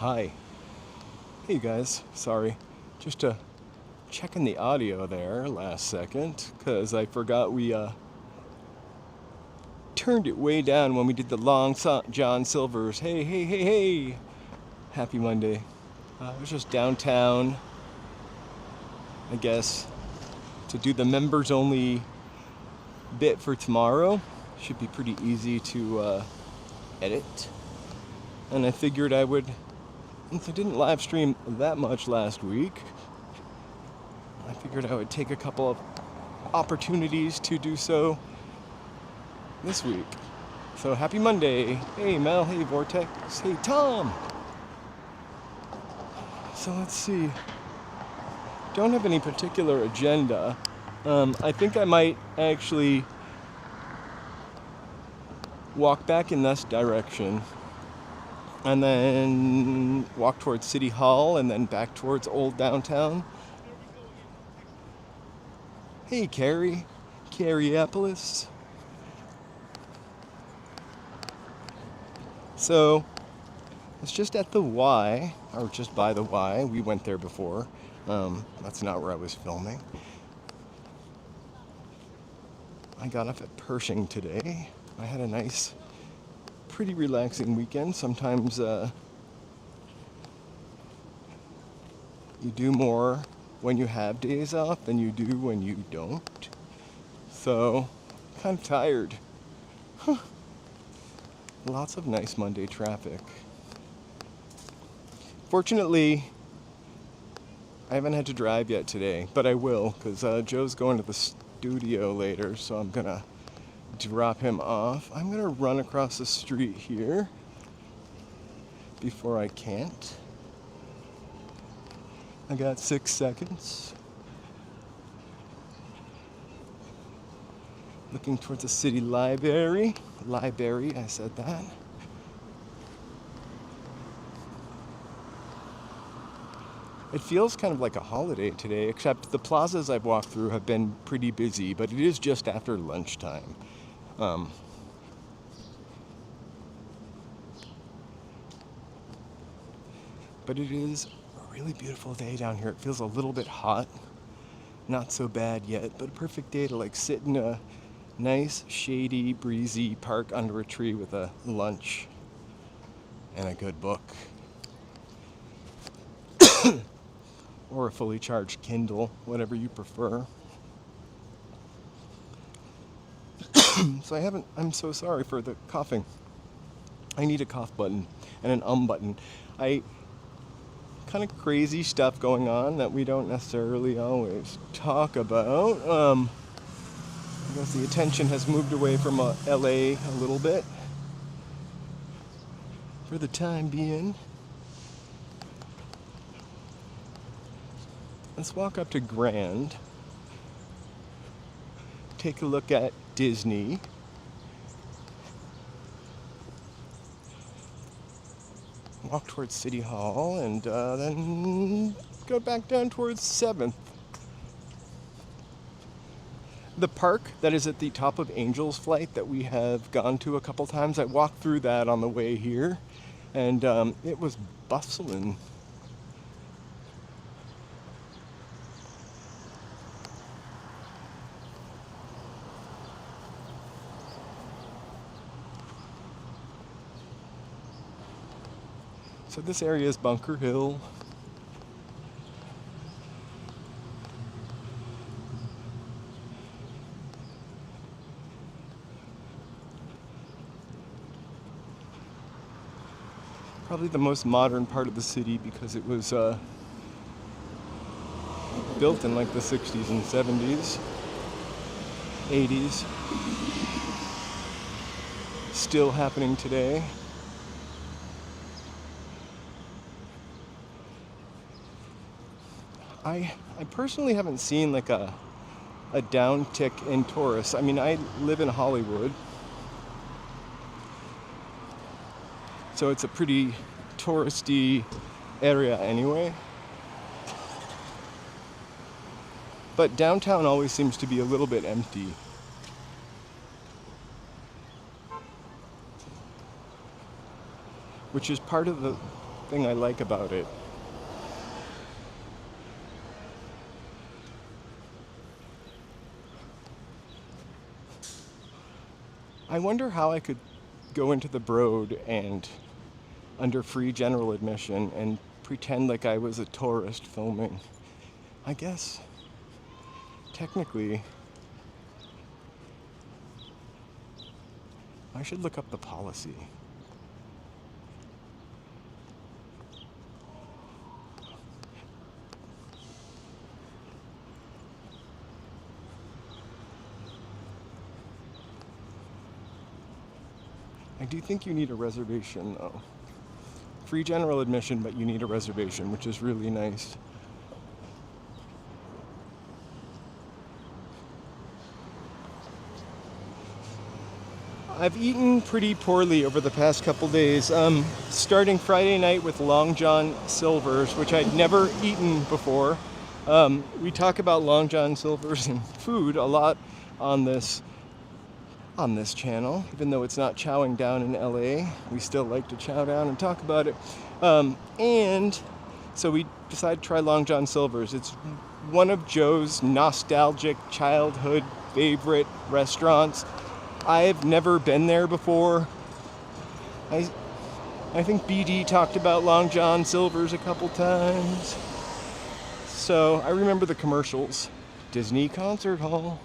Hi. Hey guys, sorry. Just checking the audio there last second, because I forgot we turned it way down when we did the long John Silver's Hey, hey, hey, hey! Happy Monday. I was just downtown, I guess, to do the members only bit for tomorrow. Should be pretty easy to edit. And I figured I would, since I didn't live stream that much last week, I figured I would take a couple of opportunities to do so this week. So happy Monday. Hey Mel, hey Vortex, hey Tom. So let's see. Don't have any particular agenda. I think I might actually walk back in this direction and then walk towards City Hall and then back towards Old Downtown. Hey Carrie, Carrieopolis. So it's just at the Y, or just by the Y. We went there before. That's not where I was filming. I got off at Pershing today. I had a nice, pretty relaxing weekend. Sometimes you do more when you have days off than you do when you don't. So, kind of tired. Lots of nice Monday traffic. Fortunately, I haven't had to drive yet today, but I will, because Joe's going to the studio later, so I'm gonna drop him off. I'm gonna run across the street here before I can't. I got 6 seconds. Looking towards the city library. Library, I said that. It feels kind of like a holiday today, except the plazas I've walked through have been pretty busy, but it is just after lunchtime. But it is a really beautiful day down here. It feels a little bit hot. Not so bad yet, but a perfect day to like sit in a nice, shady, breezy park under a tree with a lunch and a good book. Or a fully charged Kindle, whatever you prefer. So I'm so sorry for the coughing. I need a cough button and an button. Kind of crazy stuff going on that we don't necessarily always talk about. I guess the attention has moved away from LA a little bit for the time being. Let's walk up to Grand, take a look at Disney, walk towards City Hall, and then go back down towards 7th. The park that is at the top of Angel's Flight that we have gone to a couple times, I walked through that on the way here, and it was bustling. So this area is Bunker Hill. Probably the most modern part of the city because it was built in like the 60s and 70s, 80s. Still happening today. I personally haven't seen like a downtick in tourists. I mean, I live in Hollywood, so it's a pretty touristy area anyway. But downtown always seems to be a little bit empty. Which is part of the thing I like about it. I wonder how I could go into the Broad and under free general admission and pretend like I was a tourist filming. I guess technically I should look up the policy. I do think you need a reservation though. Free general admission, but you need a reservation, which is really nice. I've eaten pretty poorly over the past couple days, starting Friday night with Long John Silver's, which I'd never eaten before. We talk about Long John Silver's and food a lot on this channel, even though it's not chowing down in LA. We still like to chow down and talk about it. And so we decided to try Long John Silver's. It's one of Joe's nostalgic childhood favorite restaurants. I've never been there before. I think BD talked about Long John Silver's a couple times. So I remember the commercials. Disney Concert Hall.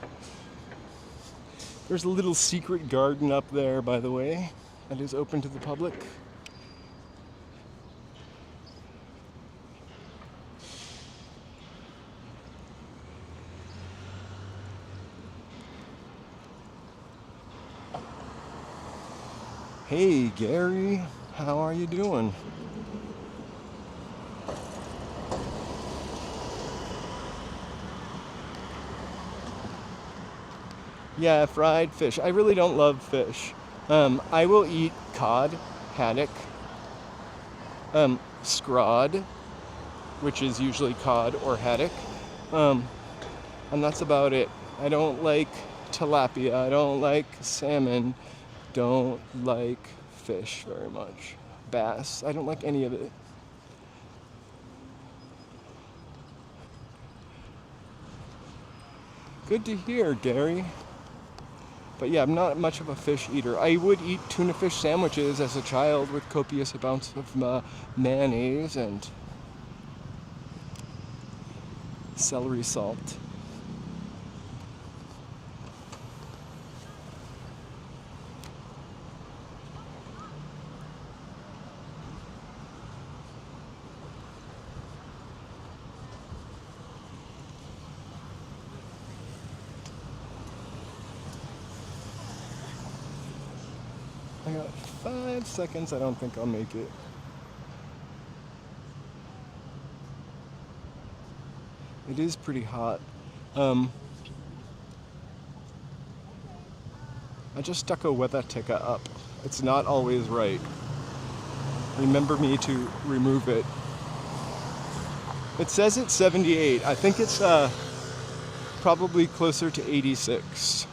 There's a little secret garden up there, by the way, that is open to the public. Hey, Gary, how are you doing? Yeah, fried fish. I really don't love fish. I will eat cod, haddock, scrod, which is usually cod or haddock, and that's about it. I don't like tilapia. I don't like salmon. Don't like fish very much. Bass. I don't like any of it. Good to hear, Gary. But yeah, I'm not much of a fish eater. I would eat tuna fish sandwiches as a child with copious amounts of mayonnaise and celery salt. I got 5 seconds. I don't think I'll make it. It is pretty hot. I just stuck a weather ticker up. It's not always right. Remember me to remove it. It says it's 78. I think it's probably closer to 86.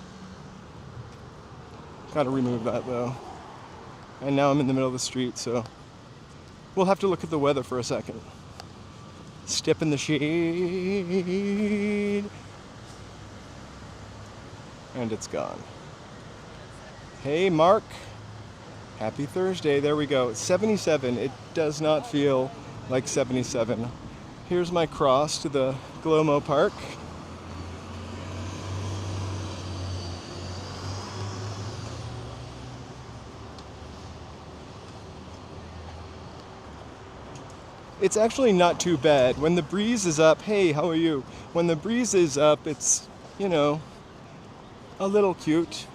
Gotta remove that though. And now I'm in the middle of the street, so we'll have to look at the weather for a second. Step in the shade. And it's gone. Hey, Mark. Happy Thursday. There we go. It's 77. It does not feel like 77. Here's my cross to the Glomo Park. It's actually not too bad. When the breeze is up, hey, how are you? When the breeze is up, it's, you know, a little cute,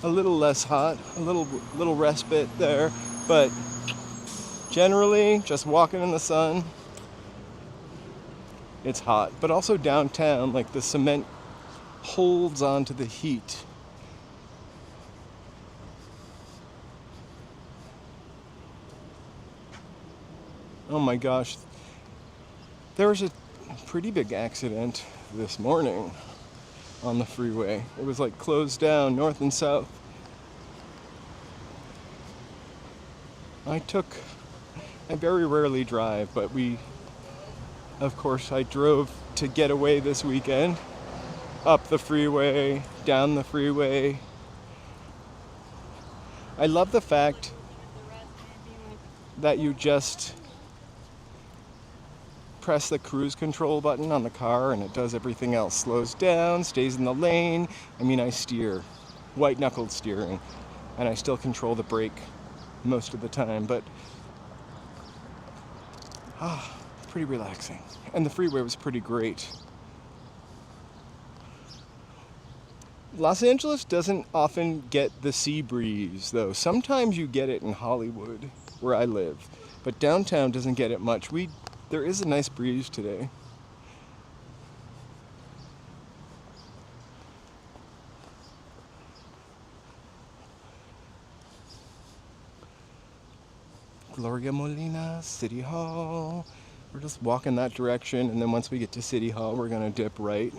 a little less hot, a little respite there, but generally just walking in the sun, it's hot. But also downtown, like the cement holds onto the heat. Oh my gosh, there was a pretty big accident this morning on the freeway. It was like closed down north and south. I very rarely drive, but of course, I drove to get away this weekend. Up the freeway, down the freeway. I love the fact that you just press the cruise control button on the car and it does everything else. Slows down, stays in the lane. I mean, I steer, white-knuckled steering, and I still control the brake most of the time, but pretty relaxing. And the freeway was pretty great. Los Angeles doesn't often get the sea breeze, though. Sometimes you get it in Hollywood, where I live, but downtown doesn't get it much. There is a nice breeze today. Gloria Molina, City Hall. We're just walking that direction, and then once we get to City Hall, we're gonna dip right.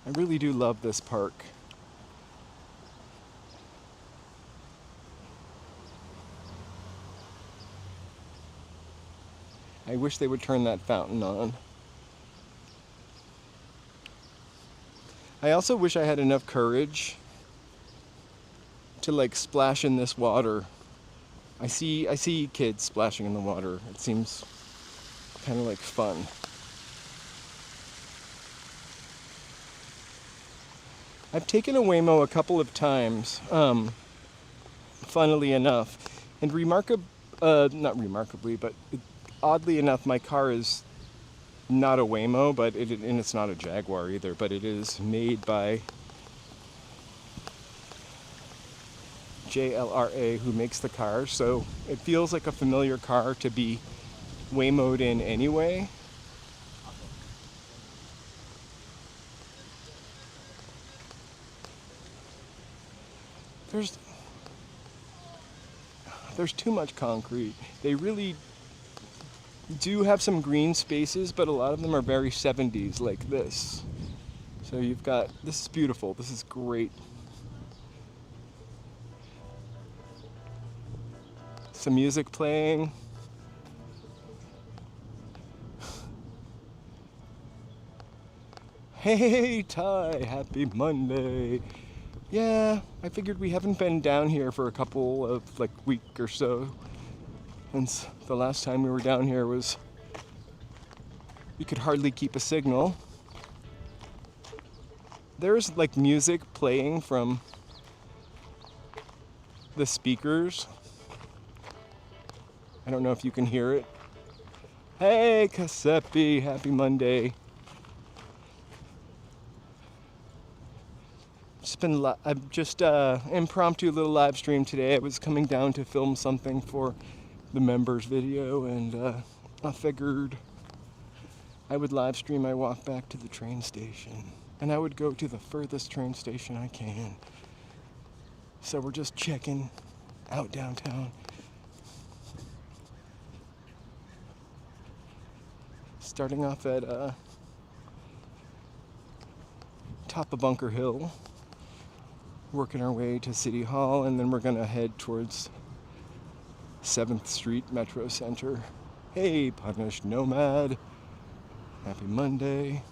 I really do love this park. I wish they would turn that fountain on. I also wish I had enough courage to like splash in this water. I see kids splashing in the water. It seems kind of like fun. I've taken a Waymo a couple of times, funnily enough, and not remarkably, but oddly enough, my car is not a Waymo, and it's not a Jaguar either, but it is made by JLRA, who makes the car, so it feels like a familiar car to be Waymo'd in anyway. There's too much concrete. They really do have some green spaces, but a lot of them are very 70s, like this. So this is beautiful. This is great. Some music playing. Hey, Ty, happy Monday. Yeah, I figured we haven't been down here for a couple of week or so. Since the last time we were down here you could hardly keep a signal. There's music playing from the speakers. I don't know if you can hear it. Hey, Casepi, happy Monday. I've just impromptu little live stream today. I was coming down to film something for the members video, and I figured I would live stream my walk back to the train station, and I would go to the furthest train station I can. So we're just checking out downtown. Starting off at top of Bunker Hill, working our way to City Hall, and then we're gonna head towards 7th Street Metro Center. Hey, Punished Nomad. Happy Monday.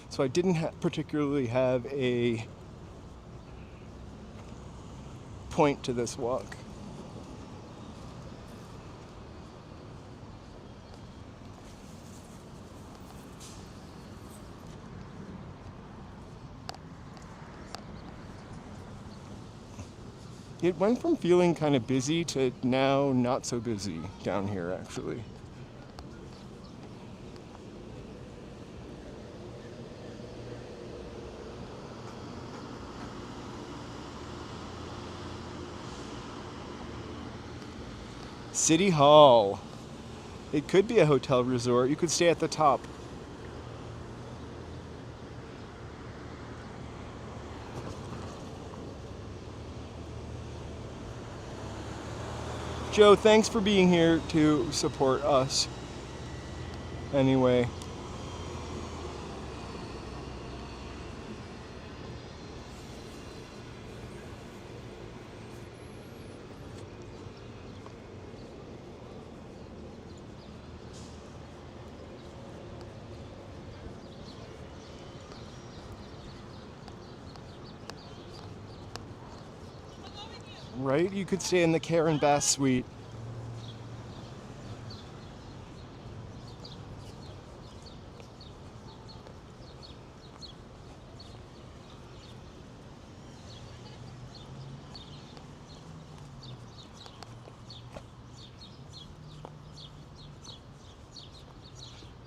So I didn't particularly have a point to this walk. It went from feeling kind of busy to now not so busy down here, actually. City Hall. It could be a hotel resort. You could stay at the top. Joe, thanks for being here to support us. Anyway. Right? You could stay in the Karen Bass suite.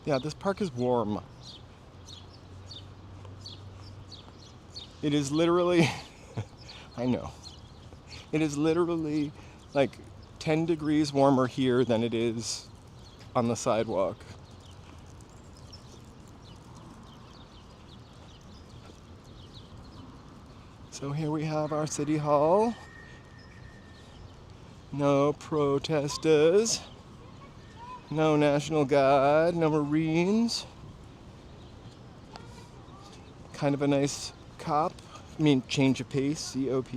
Yeah, this park is warm. It is literally, I know, it is literally like 10 degrees warmer here than it is on the sidewalk. So here we have our city hall. No protesters. No National Guard, no Marines. Kind of a nice cop. I mean, change of pace, COP.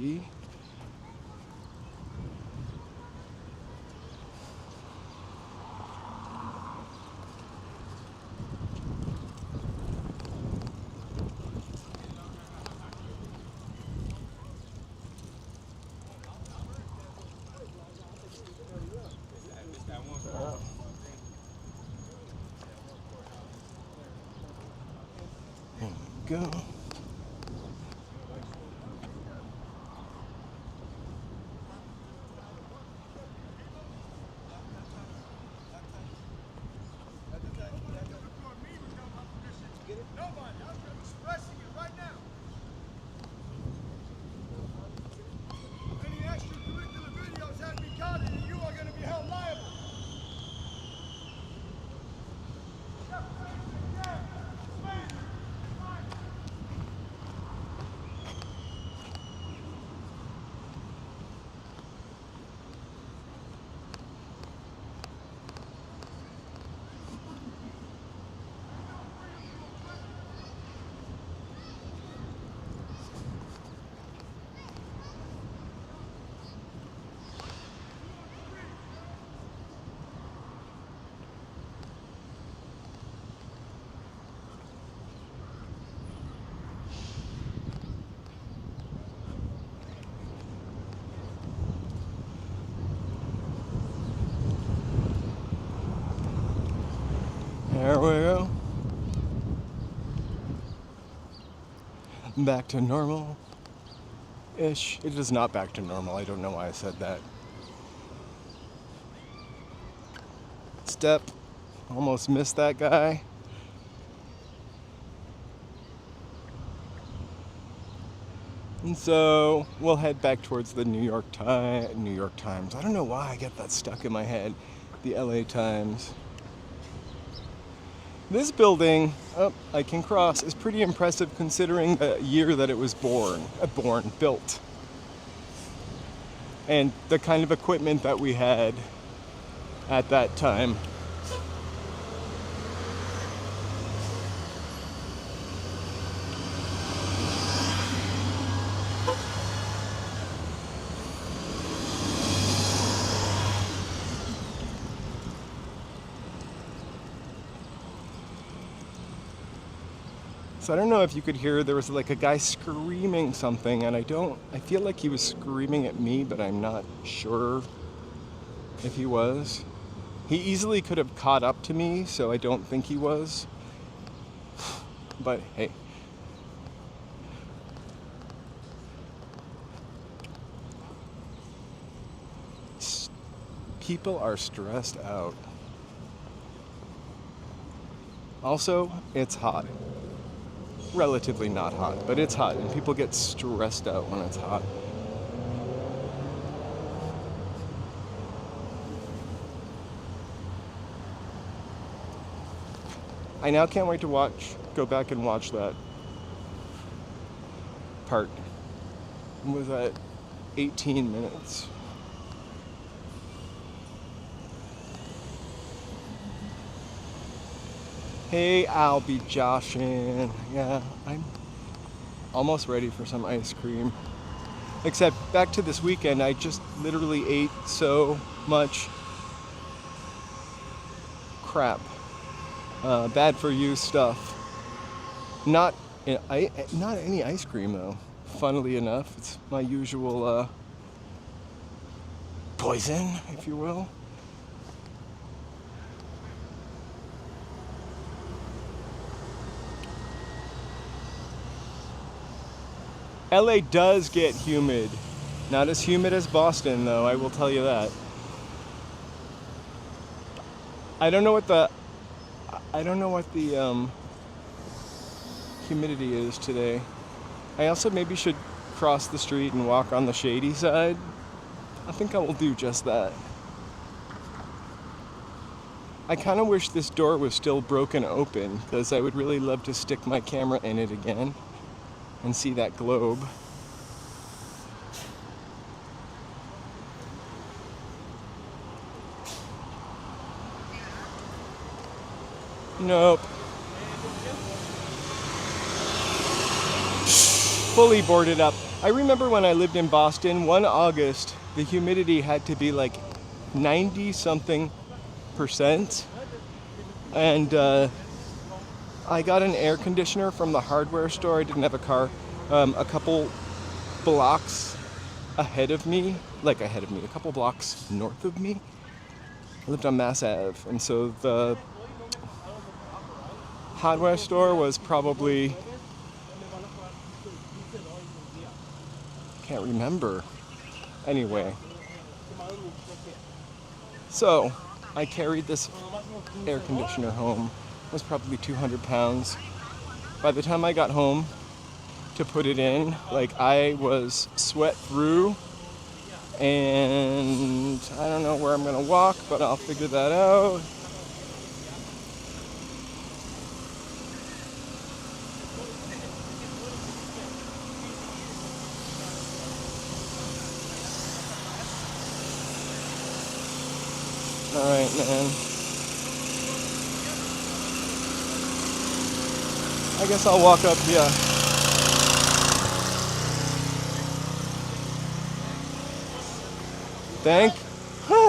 There we go. There we go. Back to normal-ish. It is not back to normal. I don't know why I said that. Step. Almost missed that guy. And so we'll head back towards the New York Times. I don't know why I get that stuck in my head. The LA Times. This building, I can cross, is pretty impressive considering the year that it was built. And the kind of equipment that we had at that time. So I don't know if you could hear, there was like a guy screaming something, and I feel like he was screaming at me, but I'm not sure if he was. He easily could have caught up to me, so I don't think he was. But hey. People are stressed out. Also, it's hot. Relatively not hot, but it's hot, and people get stressed out when it's hot. I now can't wait to go back and watch that part. It was at 18 minutes. Hey, I'll be joshing. Yeah, I'm almost ready for some ice cream. Except back to this weekend, I just literally ate so much crap. Bad for you stuff. Not any ice cream though. Funnily enough, it's my usual poison, if you will. LA does get humid. Not as humid as Boston, though, I will tell you that. I don't know what the humidity is today. I also maybe should cross the street and walk on the shady side. I think I will do just that. I kind of wish this door was still broken open, because I would really love to stick my camera in it again and see that globe. Nope. Fully boarded up. I remember when I lived in Boston, 1 August, the humidity had to be like 90-something%. And I got an air conditioner from the hardware store. I didn't have a car. A couple blocks ahead of me, a couple blocks north of me. I lived on Mass Ave. And so the hardware store was probably, can't remember. Anyway, so I carried this air conditioner home. It was probably 200 pounds. By the time I got home to put it in, I was sweat through, and I don't know where I'm gonna walk, but I'll figure that out. Alright, man. I guess I'll walk up here.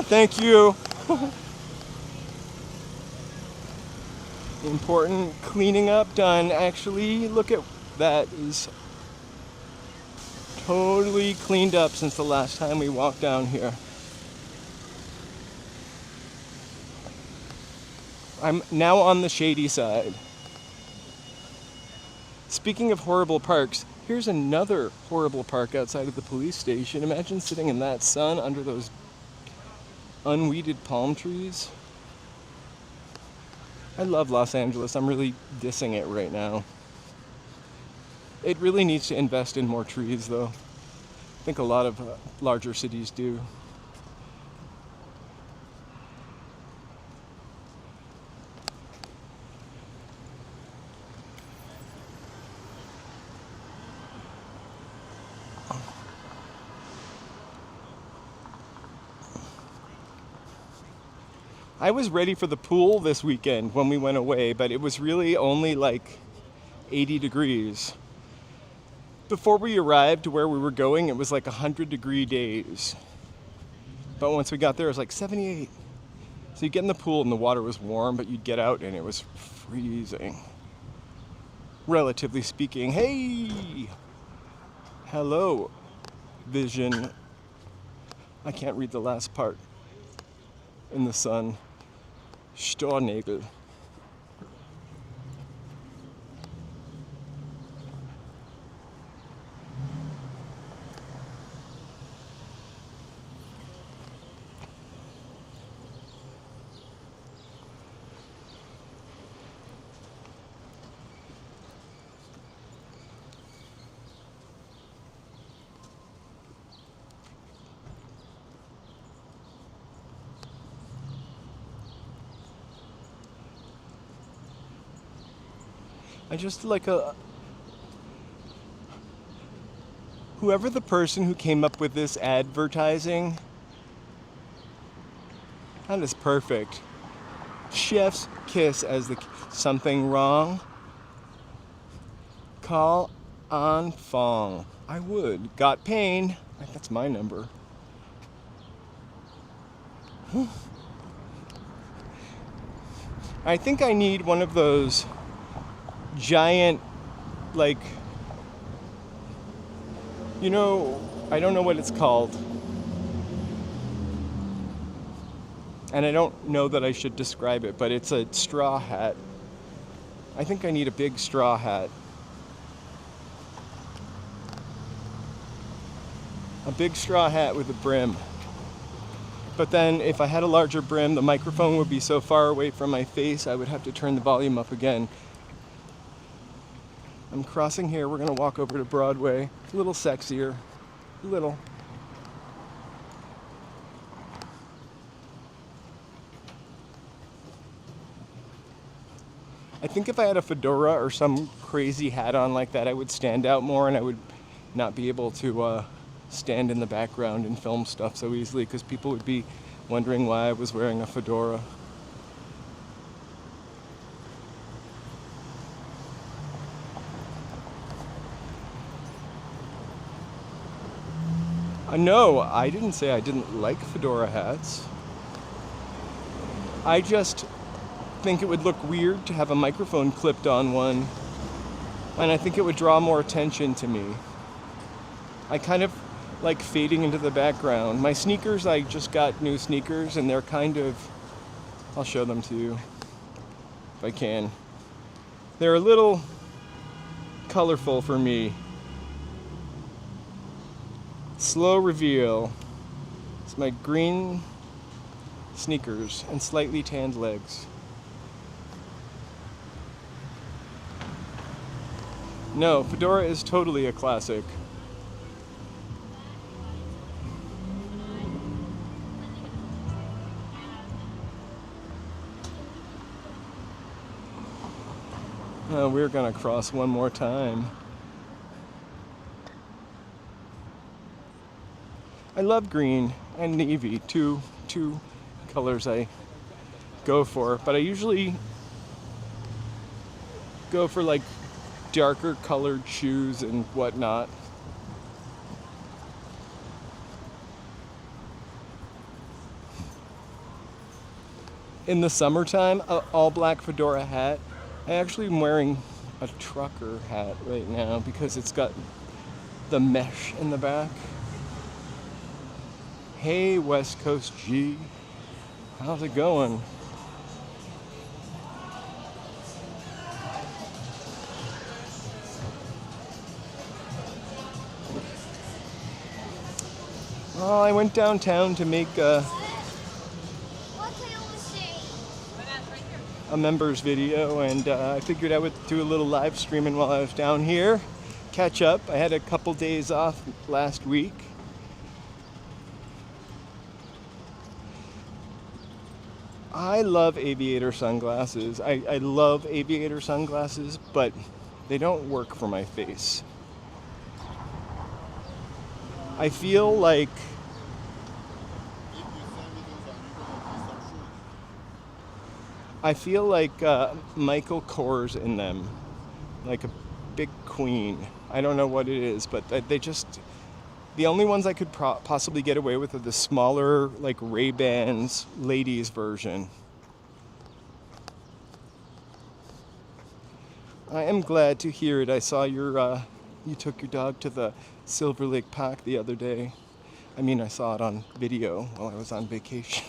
Thank you. Important cleaning up done. Actually, look at that. Is totally cleaned up since the last time we walked down here. I'm now on the shady side. Speaking of horrible parks, here's another horrible park outside of the police station. Imagine sitting in that sun under those unweeded palm trees. I love Los Angeles. I'm really dissing it right now. It really needs to invest in more trees, though. I think a lot of larger cities do. I was ready for the pool this weekend when we went away, but it was really only 80 degrees. Before we arrived to where we were going, it was 100-degree days. But once we got there, it was 78. So you get in the pool and the water was warm, but you'd get out and it was freezing. Relatively speaking. Hey! Hello, vision. I can't read the last part. In the sun. Stornägel. I just whoever the person who came up with this advertising, that is perfect. Chef's kiss as the something wrong. Call enfant. I would. Got pain. That's my number. I think I need one of those giant, I don't know what it's called. And I don't know that I should describe it, but it's a straw hat. I think I need a big straw hat. A big straw hat with a brim. But then if I had a larger brim, the microphone would be so far away from my face, I would have to turn the volume up again. I'm crossing here. We're going to walk over to Broadway. A little sexier. A little. I think if I had a fedora or some crazy hat on like that, I would stand out more and I would not be able to stand in the background and film stuff so easily because people would be wondering why I was wearing a fedora. No, I didn't say I didn't like fedora hats. I just think it would look weird to have a microphone clipped on one, and I think it would draw more attention to me. I kind of like fading into the background. My sneakers, I just got new sneakers, and they're kind of, I'll show them to you if I can. They're a little colorful for me. Slow reveal. It's my green sneakers and slightly tanned legs. No, fedora is totally a classic. We're gonna cross one more time. I love green and navy, two colors I go for, but I usually go for like darker colored shoes and whatnot. In the summertime, an all black fedora hat. I actually am wearing a trucker hat right now because it's got the mesh in the back. Hey, West Coast G. How's it going? Well, I went downtown to make a members video, and I figured I would do a little live streaming while I was down here. Catch up. I had a couple days off last week. I love aviator sunglasses. I love aviator sunglasses, but they don't work for my face. I feel like Michael Kors in them, like a big queen. I don't know what it is, but they just, the only ones I could possibly get away with are the smaller, like Ray-Bans ladies version. I am glad to hear it. I saw you took your dog to the Silver Lake Park the other day. I mean, I saw it on video while I was on vacation.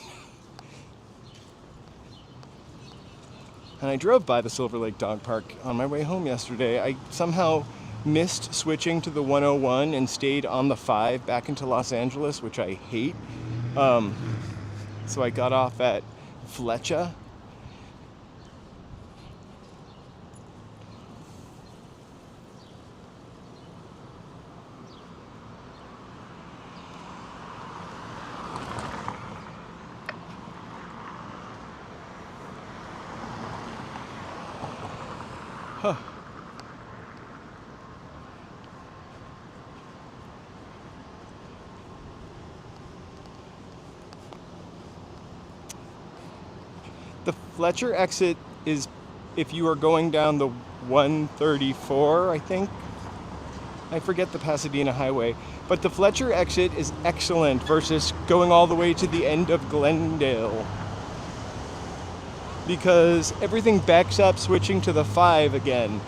And I drove by the Silver Lake Dog Park on my way home yesterday. I somehow missed switching to the 101 and stayed on the 5 back into Los Angeles, which I hate. So I got off at Fletcher. Huh. The Fletcher exit is if you are going down the 134, I think. I forget the Pasadena Highway. But the Fletcher exit is excellent versus going all the way to the end of Glendale, because everything backs up switching to the 5 again.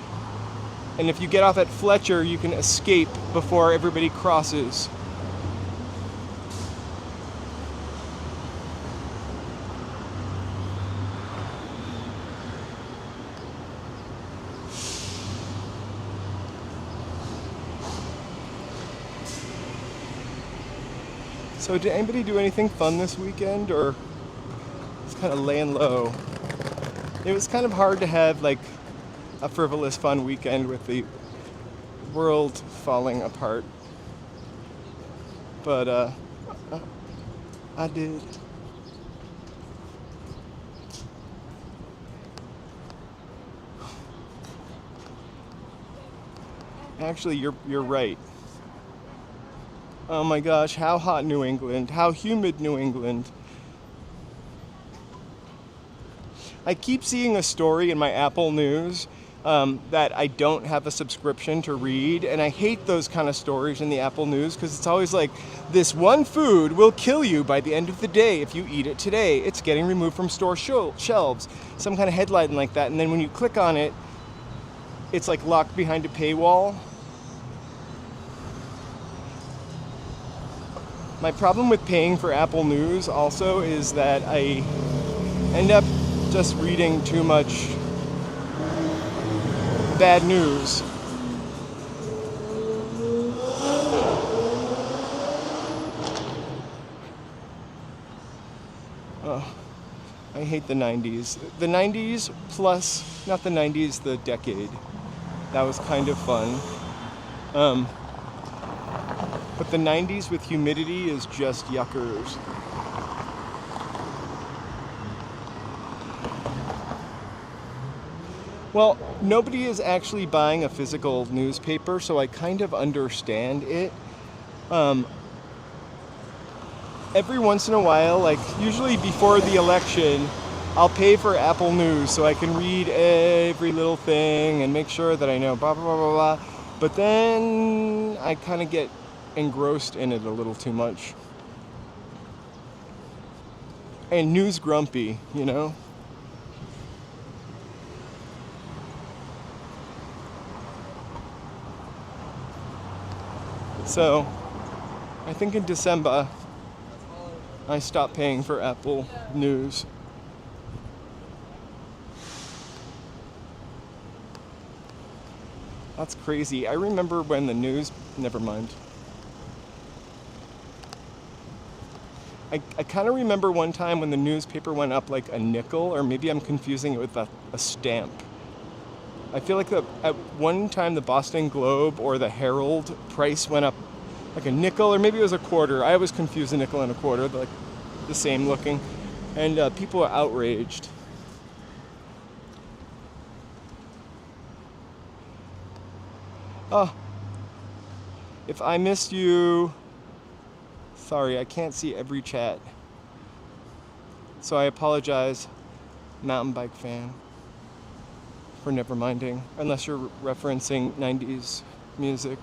And if you get off at Fletcher, you can escape before everybody crosses. So did anybody do anything fun this weekend, or it's kind of laying low? It was kind of hard to have like a frivolous fun weekend with the world falling apart. But I did. Actually, you're right. Oh my gosh, how hot New England, how humid New England. I keep seeing a story in my Apple News that I don't have a subscription to read, and I hate those kind of stories in the Apple News because it's always like, this one food will kill you by the end of the day if you eat it today. It's getting removed from store shelves. Some kind of headline like that, and then when you click on it, it's like locked behind a paywall. My problem with paying for Apple News also is that I end up just reading too much bad news. Oh, I hate the 90s. The 90s plus, not the 90s, the decade. That was kind of fun. But the 90s with humidity is just yuckers. Well, nobody is actually buying a physical newspaper, so I kind of understand it. Every once in a while, like usually before the election, I'll pay for Apple News so I can read every little thing and make sure that I know blah, blah, blah, blah, blah. But then I kind of get engrossed in it a little too much. And news grumpy, you know? So, I think in December, I stopped paying for Apple News. That's crazy. I remember when the news... Never mind. I kind of remember one time when the newspaper went up like a nickel, or maybe I'm confusing it with a stamp. I feel like at one time the Boston Globe or the Herald price went up like a nickel, or maybe it was a quarter. I always confuse a nickel and a quarter, they're like the same looking. And people are outraged. Oh, if I missed you, sorry, I can't see every chat. So I apologize, mountain bike fan, for never minding, unless you're referencing 90s music.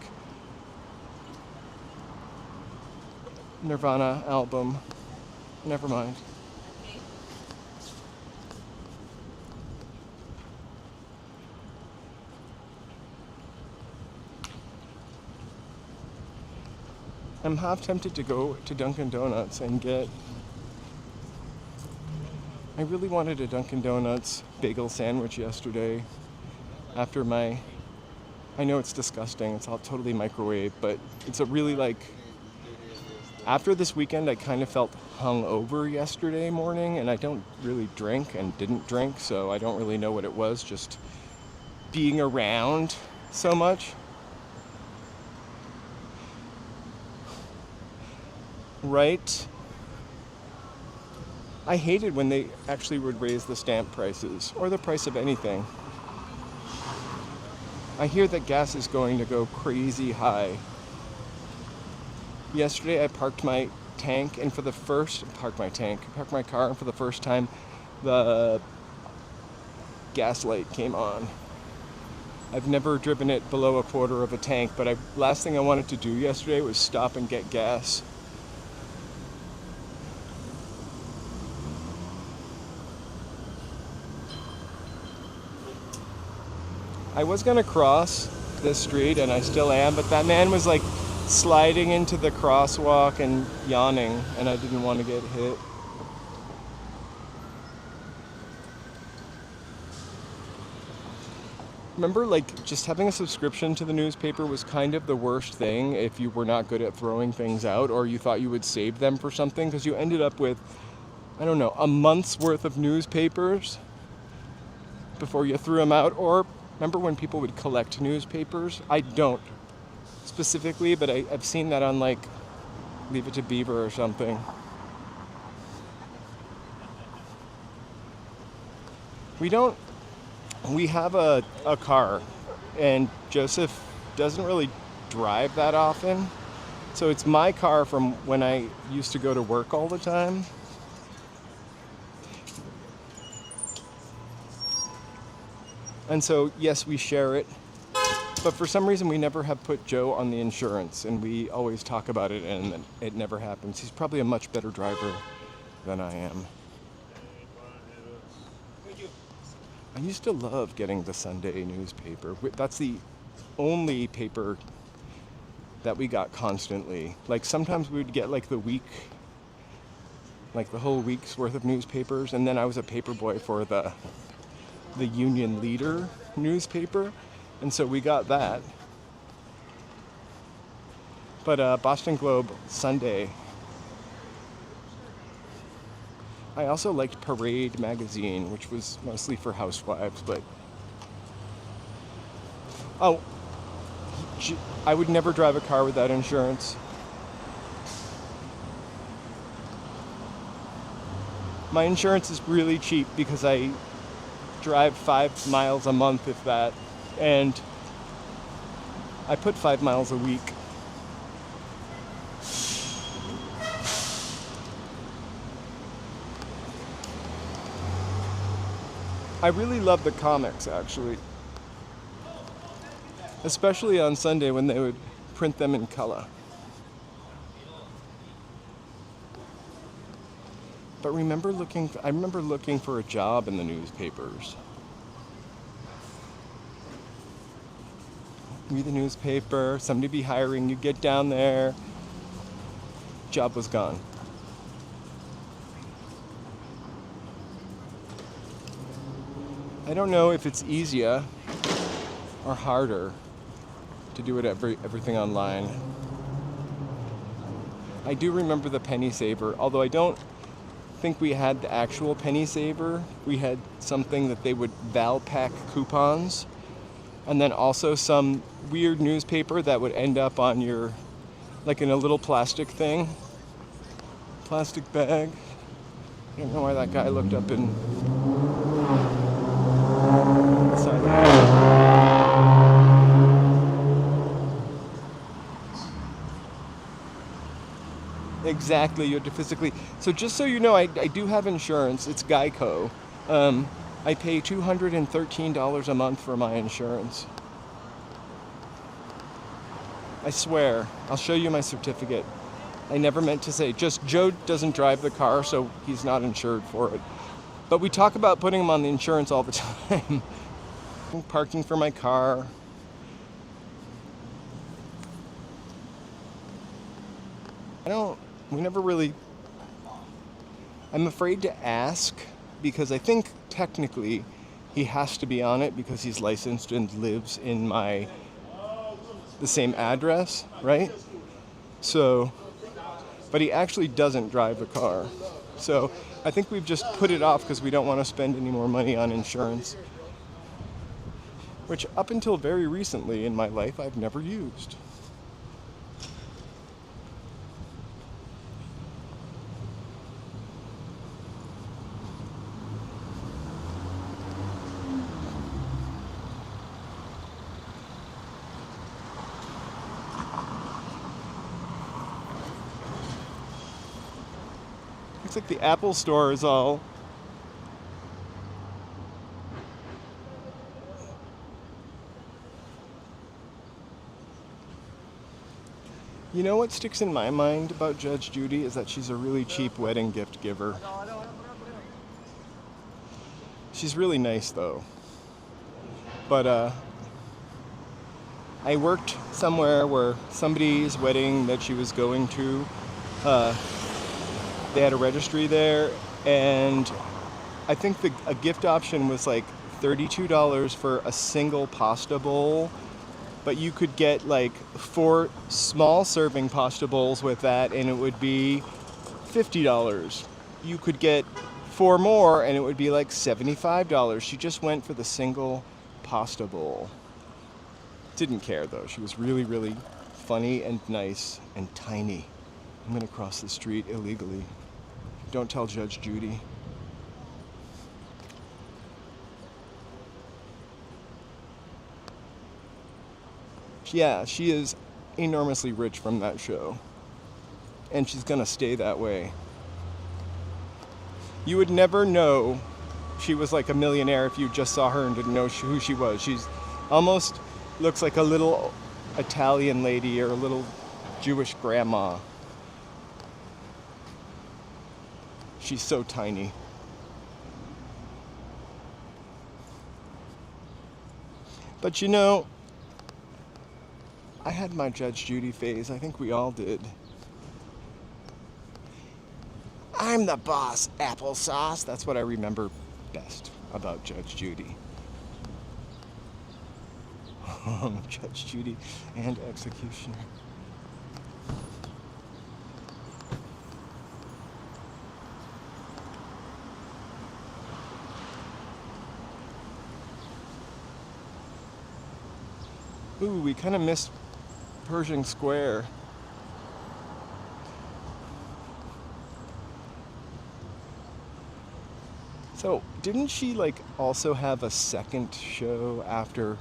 Nirvana album. Never mind. I'm half tempted to go to Dunkin' Donuts and get... I really wanted a Dunkin' Donuts bagel sandwich yesterday after my... I know it's disgusting, it's all totally microwave, but it's a really like... After this weekend, I kind of felt hungover yesterday morning, and I don't really drink and didn't drink, so I don't really know what it was, just being around so much. Right? I hated when they actually would raise the stamp prices, or the price of anything. I hear that gas is going to go crazy high. Yesterday I parked my tank, and parked my car, and for the first time the gas light came on. I've never driven it below a quarter of a tank, but last thing I wanted to do yesterday was stop and get gas. I was gonna cross this street, and I still am, but that man was like sliding into the crosswalk and yawning, and I didn't want to get hit. Remember, like, just having a subscription to the newspaper was kind of the worst thing if you were not good at throwing things out or you thought you would save them for something, because you ended up with, I don't know, a month's worth of newspapers before you threw them out. Or remember when people would collect newspapers? I don't specifically, but I've seen that on, like, Leave It to Beaver or something. We have a car, and Joseph doesn't really drive that often. So it's my car from when I used to go to work all the time. And so, yes, we share it. But for some reason, we never have put Joe on the insurance, and we always talk about it, and it never happens. He's probably a much better driver than I am. I used to love getting the Sunday newspaper. That's the only paper that we got constantly. Like, sometimes we would get like the week, like the whole week's worth of newspapers, and then I was a paper boy for the Union Leader newspaper, and so we got that. But Boston Globe Sunday. I also liked Parade magazine, which was mostly for housewives, but... Oh, I would never drive a car without insurance. My insurance is really cheap because I drive 5 miles a month, if that, and I put 5 miles a week. I really love the comics, actually. Especially on Sunday when they would print them in color. But I remember looking for a job in the newspapers. Read the newspaper, somebody be hiring, you get down there, job was gone. I don't know if it's easier or harder to do everything online. I do remember the penny saver, although I don't think we had the actual penny saver. We had something that they would Valpak coupons, and then also some weird newspaper that would end up on your, like in a little plastic thing, plastic bag. I don't know why that guy looked up in the side of the Exactly, you have to physically. So just so you know, I do have insurance. It's Geico. I pay $213 a month for my insurance. I swear. I'll show you my certificate. I never meant to say. Just Joe doesn't drive the car, so he's not insured for it. But we talk about putting him on the insurance all the time. Parking for my car. We never really... I'm afraid to ask, because I think technically he has to be on it because he's licensed and lives in the same address, right? So, but he actually doesn't drive the car. So I think we've just put it off because we don't want to spend any more money on insurance, which up until very recently in my life I've never used. Looks like the Apple Store is all... You know what sticks in my mind about Judge Judy is that she's a really cheap wedding gift giver. She's really nice, though. But I worked somewhere where somebody's wedding that she was going to, they had a registry there, and I think a gift option was like $32 for a single pasta bowl, but you could get like 4 small serving pasta bowls with that and it would be $50. You could get 4 more and it would be like $75. She just went for the single pasta bowl. Didn't care though. She was really, really funny and nice and tiny. I'm gonna cross the street illegally. Don't tell Judge Judy. Yeah, she is enormously rich from that show. And she's gonna stay that way. You would never know she was like a millionaire if you just saw her and didn't know who she was. She's almost looks like a little Italian lady or a little Jewish grandma. She's so tiny. But you know, I had my Judge Judy phase. I think we all did. I'm the boss, applesauce. That's what I remember best about Judge Judy. Judge Judy and Executioner. Ooh, we kind of missed Pershing Square. So, didn't she like also have a second show after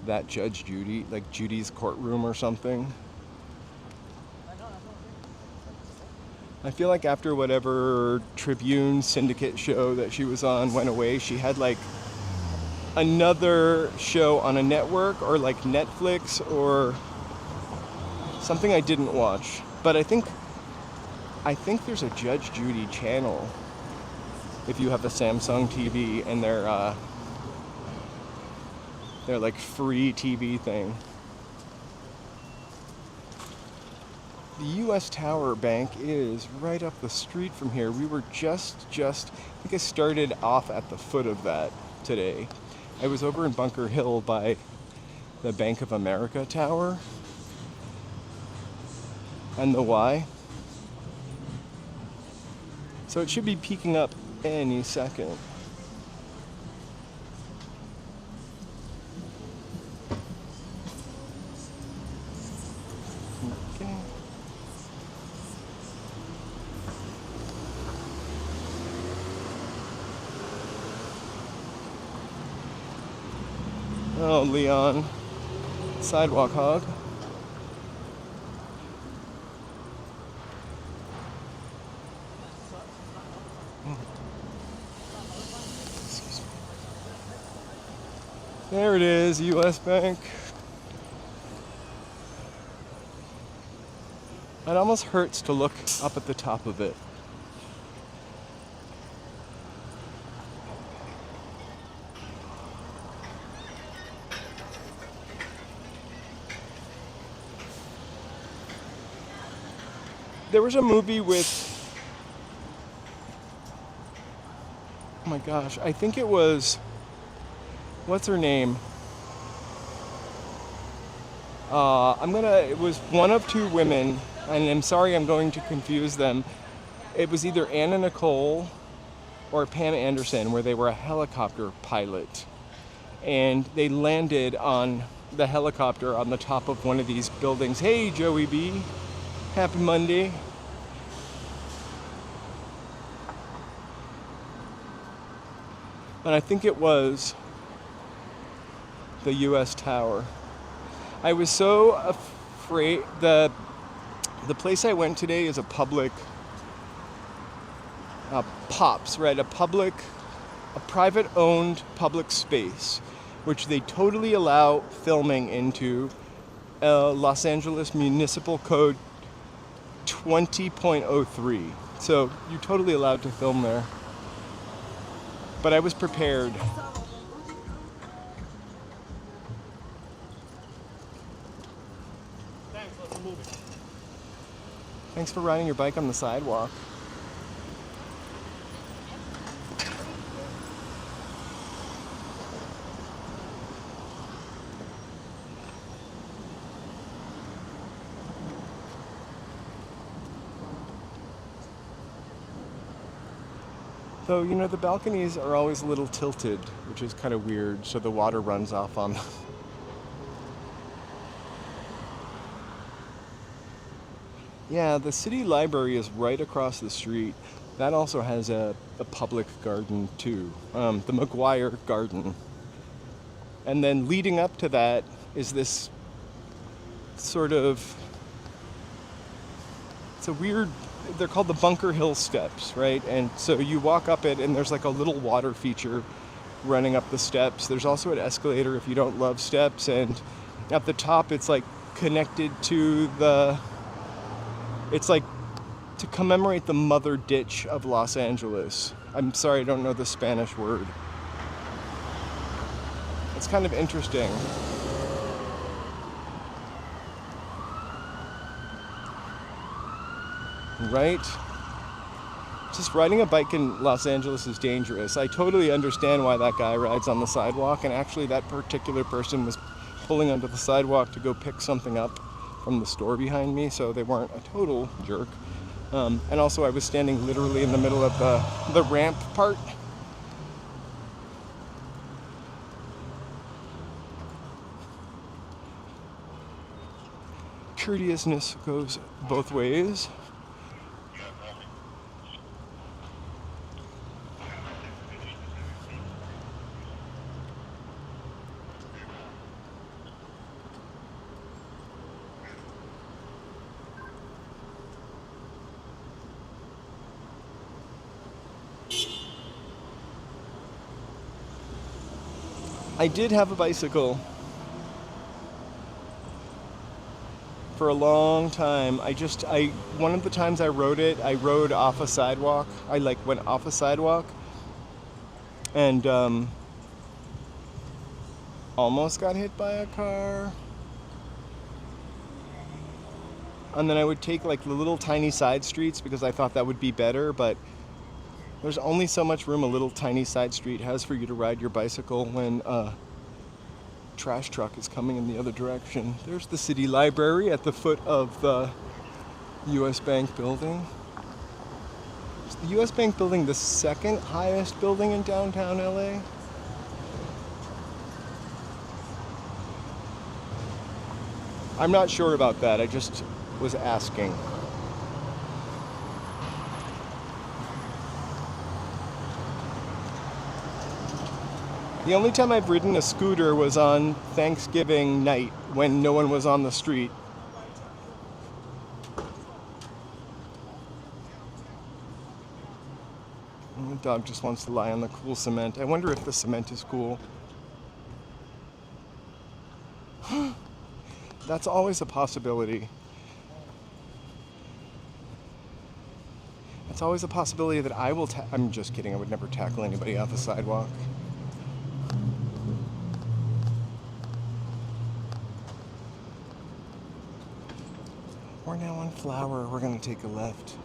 that Judge Judy, like Judy's Courtroom or something? I feel like after whatever Tribune Syndicate show that she was on went away, she had like another show on a network or like Netflix or something I didn't watch. But I think there's a Judge Judy channel if you have a Samsung TV and they're like free TV thing. The US Tower Bank is right up the street from here. We were just I think I started off at the foot of that today. I was over in Bunker Hill by the Bank of America Tower and the Y. So it should be peaking up any second. Okay. Oh, Leon. Sidewalk hog. There it is, US Bank. It almost hurts to look up at the top of it. There was a movie with, oh my gosh, I think it was, what's her name? It was one of two women, and I'm sorry I'm going to confuse them. It was either Anna Nicole or Pam Anderson, where they were a helicopter pilot. And they landed on the helicopter on the top of one of these buildings. Hey, Joey B. Happy Monday. And I think it was the US Tower. I was so afraid. The place I went today is a public POPs, right? A private owned public space, which they totally allow filming into. Los Angeles Municipal Code 20.03. So you're totally allowed to film there. But I was prepared. Thanks for riding your bike on the sidewalk. Though, you know, the balconies are always a little tilted, which is kind of weird, so the water runs off on them. Yeah, the city library is right across the street. That also has a public garden, too. The McGuire Garden. And then leading up to that is this sort of... It's a weird... They're called the Bunker Hill Steps, right? And so you walk up it, and there's like a little water feature running up the steps. There's also an escalator if you don't love steps. And at the top, it's like connected to the... It's like to commemorate the mother ditch of Los Angeles. I'm sorry, I don't know the Spanish word. It's kind of interesting. Right? Just riding a bike in Los Angeles is dangerous. I totally understand why that guy rides on the sidewalk, and actually that particular person was pulling onto the sidewalk to go pick something up from the store behind me, so they weren't a total jerk. And also I was standing literally in the middle of the ramp part. Courteousness goes both ways. I did have a bicycle for a long time. One of the times I rode it, I rode off a sidewalk. I went off a sidewalk and almost got hit by a car. And then I would take like the little tiny side streets because I thought that would be better, but there's only so much room a little tiny side street has for you to ride your bicycle when a trash truck is coming in the other direction. There's the city library at the foot of the US Bank building. Is the US Bank building the second highest building in downtown LA? I'm not sure about that. I just was asking. The only time I've ridden a scooter was on Thanksgiving night when no one was on the street. And the dog just wants to lie on the cool cement. I wonder if the cement is cool. That's always a possibility. It's always a possibility that I will I'm just kidding, I would never tackle anybody off a sidewalk. We're now on Flower. We're going to take a left.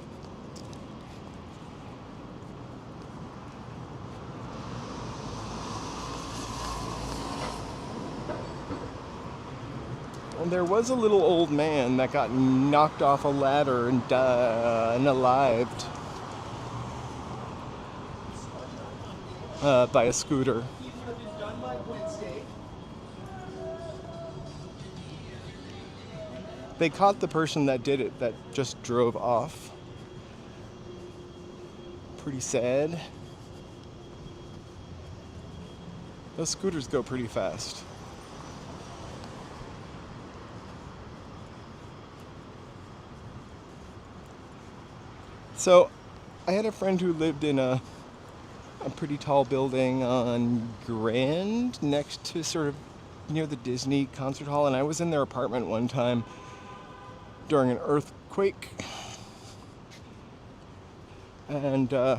And there was a little old man that got knocked off a ladder and unalived by a scooter. They caught the person that did it, that just drove off. Pretty sad. Those scooters go pretty fast. So, I had a friend who lived in a pretty tall building on Grand, next to sort of near the Disney concert hall, and I was in their apartment one time during an earthquake, and I'm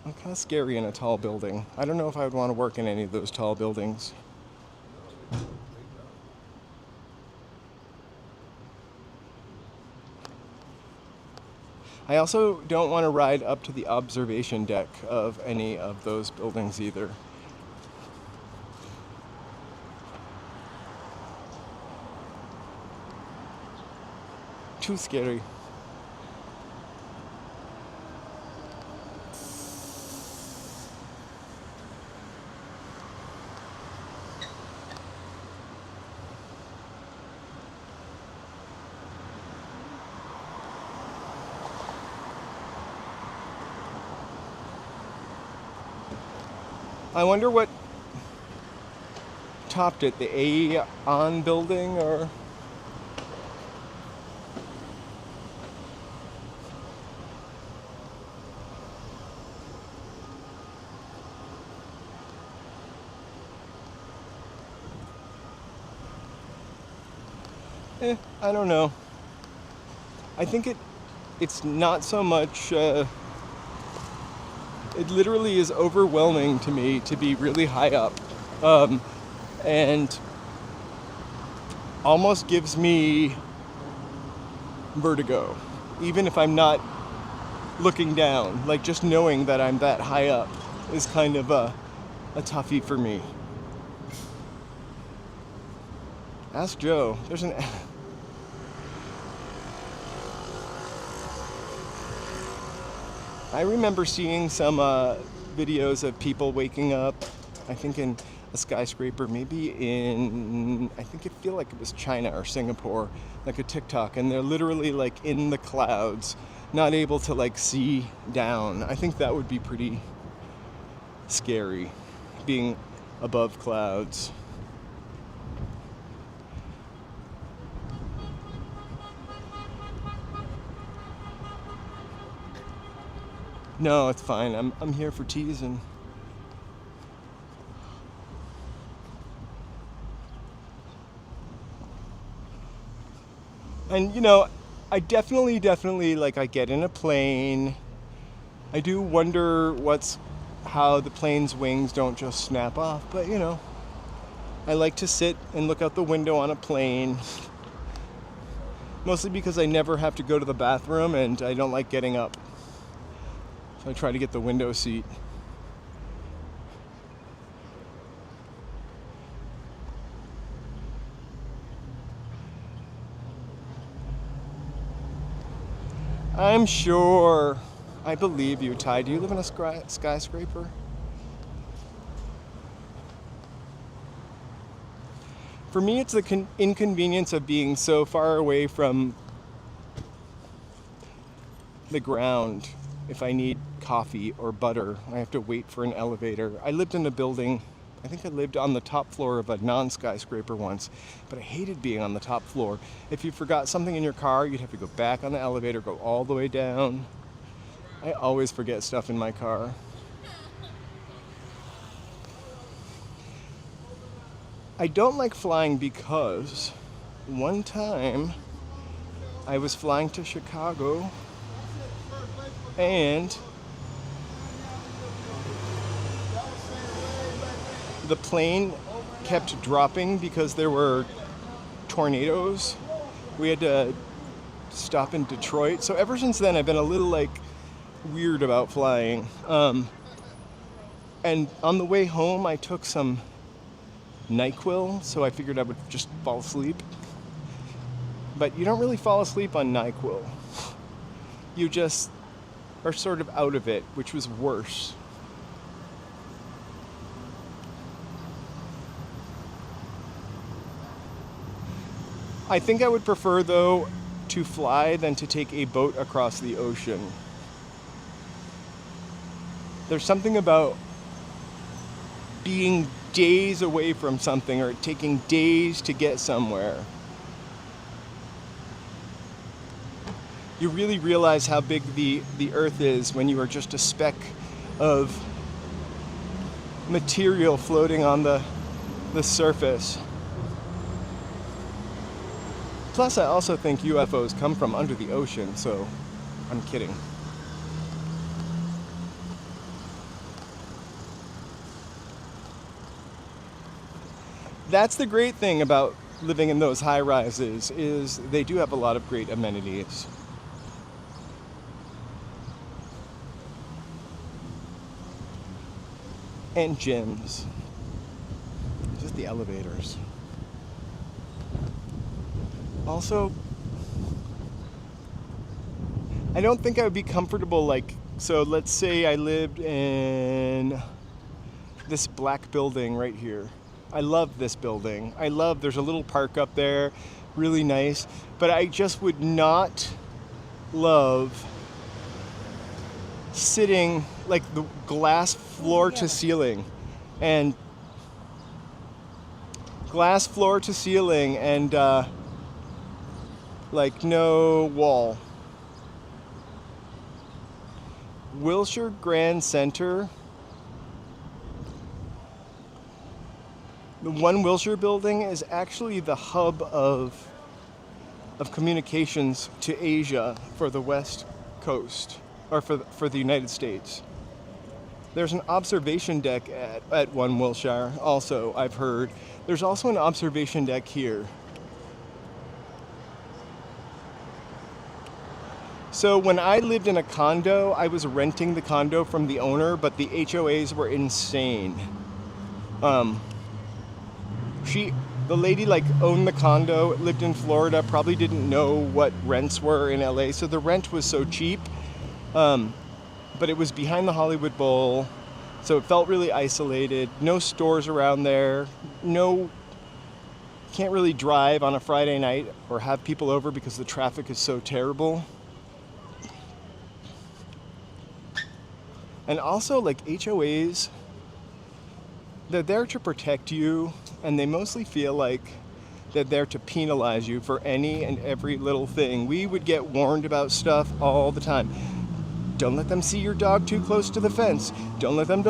kind of scary in a tall building. I don't know if I would want to work in any of those tall buildings. I also don't want to ride up to the observation deck of any of those buildings either. Too scary. I wonder what topped it, the Aeon building or... I don't know. I think it's not so much, it literally is overwhelming to me to be really high up. And almost gives me vertigo, even if I'm not looking down. Like just knowing that I'm that high up is kind of a toughie for me. Ask Joe. There's an... I remember seeing some videos of people waking up, I think in a skyscraper, maybe in, I think it feel like it was China or Singapore, like a TikTok, and they're literally like in the clouds, not able to like see down. I think that would be pretty scary, being above clouds. No, it's fine. I'm here for teasing. And you know, I definitely like I get in a plane. I do wonder how the plane's wings don't just snap off, but you know, I like to sit and look out the window on a plane. Mostly because I never have to go to the bathroom and I don't like getting up. So I try to get the window seat. I'm sure. I believe you, Ty. Do you live in a skyscraper? For me, it's the inconvenience of being so far away from the ground. If I need coffee or butter, I have to wait for an elevator. I lived in a building, I think I lived on the top floor of a non-skyscraper once, but I hated being on the top floor. If you forgot something in your car, you'd have to go back on the elevator, go all the way down. I always forget stuff in my car. I don't like flying because one time I was flying to Chicago and the plane kept dropping because there were tornadoes. We had to stop in Detroit. So ever since then, I've been a little like weird about flying. And on the way home, I took some NyQuil, so I figured I would just fall asleep. But you don't really fall asleep on NyQuil. You just are sort of out of it, which was worse. I think I would prefer, though, to fly than to take a boat across the ocean. There's something about being days away from something or taking days to get somewhere. You really realize how big the earth is when you are just a speck of material floating on the surface. Plus, I also think UFOs come from under the ocean, so I'm kidding. That's the great thing about living in those high rises, is they do have a lot of great amenities. And gyms. Just the elevators. Also, I don't think I would be comfortable, like, so let's say I lived in this black building right here. I love this building. There's a little park up there, really nice, but I just would not love sitting like the glass floor to ceiling. and glass floor to ceiling, and like no wall. Wilshire Grand Center. The One Wilshire building is actually the hub of communications to Asia for the West Coast, or for the United States. There's an observation deck at One Wilshire also, I've heard. There's also an observation deck here. So when I lived in a condo, I was renting the condo from the owner, but the HOAs were insane. The lady like owned the condo, lived in Florida, probably didn't know what rents were in LA, so the rent was so cheap. But it was behind the Hollywood Bowl, so it felt really isolated. No stores around there. Can't really drive on a Friday night or have people over because the traffic is so terrible. And also, like, HOAs, they're there to protect you, and they mostly feel like they're there to penalize you for any and every little thing. We would get warned about stuff all the time. Don't let them see your dog too close to the fence. Don't let them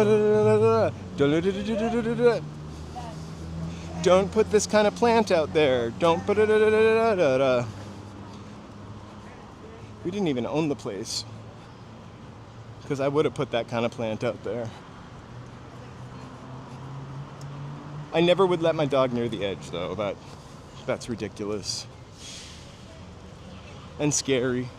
Don't put this kind of plant out there. Don't put We didn't even own the place, because I would have put that kind of plant out there. I never would let my dog near the edge, though. That's ridiculous. And scary.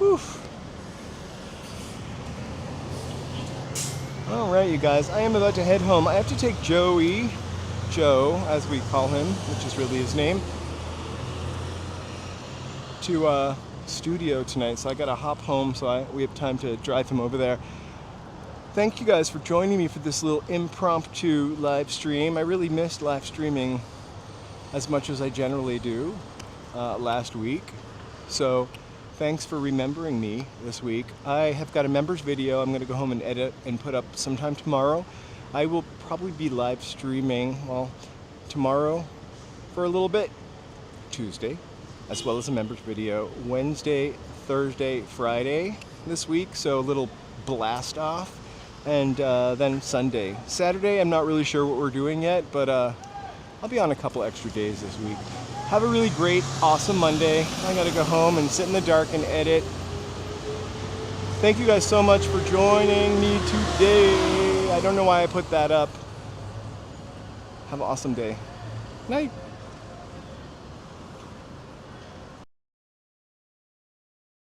Oof. All right, you guys, I am about to head home. I have to take Joe, as we call him, which is really his name, to studio tonight. So I gotta hop home so we have time to drive him over there. Thank you guys for joining me for this little impromptu live stream. I really missed live streaming as much as I generally do last week. So thanks for remembering me this week. I have got a members video I'm going to go home and edit and put up sometime tomorrow. I will probably be live streaming, tomorrow for a little bit, Tuesday, as well as a members video, Wednesday, Thursday, Friday this week, so a little blast off, and then Sunday. Saturday, I'm not really sure what we're doing yet, but I'll be on a couple extra days this week. Have a really great, awesome Monday. I gotta go home and sit in the dark and edit. Thank you guys so much for joining me today. I don't know why I put that up. Have an awesome day. Night.